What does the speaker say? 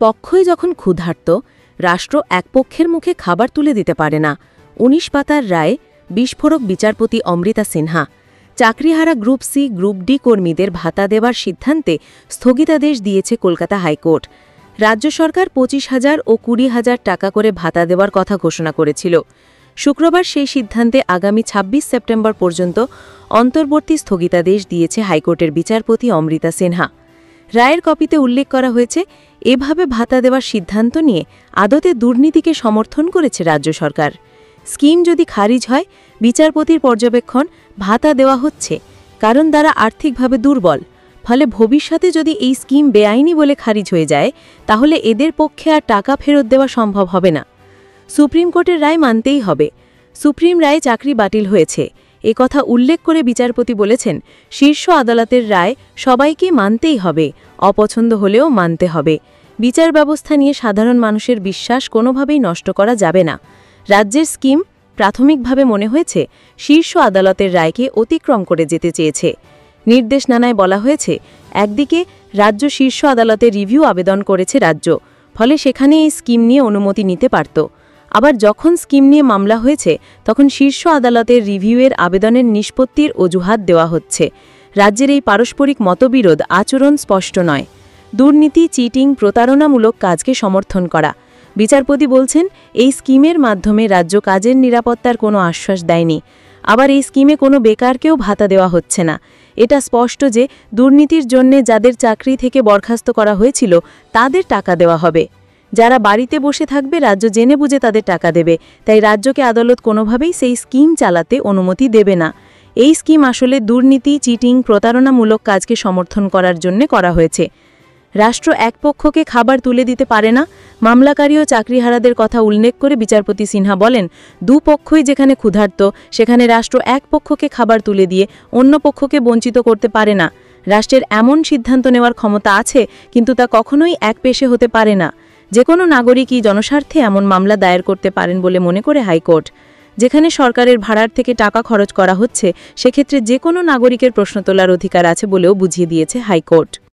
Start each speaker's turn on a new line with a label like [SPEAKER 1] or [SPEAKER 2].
[SPEAKER 1] পক্ষই যখন ক্ষুধার্ত, রাষ্ট্র এক পক্ষের মুখে খাবার তুলে দিতে পারে না। ১৯ পাতার রায়ে বিস্ফোরক বিচারপতি অমৃতা সিনহা। চাকরিহারা গ্রুপ সি, গ্রুপ ডি কর্মীদের ভাতা দেওয়ার সিদ্ধান্তে স্থগিতাদেশ দিয়েছে কলকাতা হাইকোর্ট। রাজ্য সরকার ২৫,০০০ ও ২০,০০০ টাকা করে ভাতা দেওয়ার কথা ঘোষণা করেছিল। শুক্রবার সেই সিদ্ধান্তে আগামী ২৬ সেপ্টেম্বর পর্যন্ত অন্তর্বর্তী স্থগিতাদেশ দিয়েছে হাইকোর্টের বিচারপতি অমৃতা সিনহা। রায়ের কপিতে উল্লেখ করা হয়েছে, এভাবে ভাতা দেওয়ার সিদ্ধান্ত নিয়ে আদতে দুর্নীতিকে সমর্থন করেছে রাজ্য সরকার। স্কিম যদি খারিজ হয়, বিচারপতির পর্যবেক্ষণ ভাতা দেওয়া হচ্ছে কারণ তারা আর্থিকভাবে দুর্বল। ফলে ভবিষ্যতে যদি এই স্কিম বেআইনি বলে খারিজ হয়ে যায়, তাহলে এদের পক্ষে আর টাকা ফেরত দেওয়া সম্ভব হবে না। সুপ্রিম কোর্টের রায় মানতেই হবে। সুপ্রিম রায়ে চাকরি বাতিল হয়েছে এ কথা উল্লেখ করে বিচারপতি বলেছেন, শীর্ষ আদালতের রায় সবাইকে মানতেই হবে, অপছন্দ হলেও মানতে হবে। বিচার ব্যবস্থা নিয়ে সাধারণ মানুষের বিশ্বাস কোনোভাবেই নষ্ট করা যাবে না। রাজ্যের স্কিম প্রাথমিকভাবে মনে হয়েছে শীর্ষ আদালতের রায়কে অতিক্রম করে যেতে চেয়েছে। নির্দেশনামায় বলা হয়েছে, একদিকে রাজ্য শীর্ষ আদালতে রিভিউ আবেদন করেছে রাজ্য, ফলে সেখানে এই স্কিম নিয়ে অনুমতি নিতে পারত। আবার যখন স্কিম নিয়ে মামলা হয়েছে, তখন শীর্ষ আদালতের রিভিউয়ের আবেদনের নিষ্পত্তির অজুহাত দেওয়া হচ্ছে। রাজ্যের এই পারস্পরিক মতবিরোধ আচরণ স্পষ্ট নয়। দুর্নীতি, চিটিং, প্রতারণামূলক কাজকে সমর্থন করা। বিচারপতি বলছেন, এই স্কিমের মাধ্যমে রাজ্য কাজের নিরাপত্তার কোনো আশ্বাস দেয়নি। আবার এই স্কিমে কোনো বেকারকেও ভাতা দেওয়া হচ্ছে না। এটা স্পষ্ট যে দুর্নীতির জন্যে যাদের চাকরি থেকে বরখাস্ত করা হয়েছিল তাদের টাকা দেওয়া হবে। যারা বাড়িতে বসে থাকবে, রাজ্য জেনে বুঝে তাদের টাকা দেবে। তাই রাজ্যকে আদালত কোনোভাবেই সেই স্কিম চালাতে অনুমতি দেবে না। এই স্কিম আসলে দুর্নীতি, চিটিং, প্রতারণামূলক কাজকে সমর্থন করার জন্য করা হয়েছে। রাষ্ট্র এক পক্ষকে খাবার তুলে দিতে পারে না। মামলাকারী ও চাকরিহারাদের কথা উল্লেখ করে বিচারপতি সিনহা বলেন, দুপক্ষই যেখানে ক্ষুধার্ত, সেখানে রাষ্ট্র এক পক্ষকে খাবার তুলে দিয়ে অন্য পক্ষকে বঞ্চিত করতে পারে না। রাষ্ট্রের এমন সিদ্ধান্ত নেওয়ার ক্ষমতা আছে, কিন্তু তা কখনোই একপেশে হতে পারে না। যে কোনো নাগরিকই জনস্বার্থে এমন মামলা দায়ের করতে পারেন বলে মনে করে হাইকোর্ট। যেখানে সরকারের ভাড়ার থেকে টাকা খরচ করা হচ্ছে, সেক্ষেত্রে যে কোনো নাগরিকের প্রশ্ন তোলার অধিকার আছে বলেও বুঝিয়ে দিয়েছে হাইকোর্ট।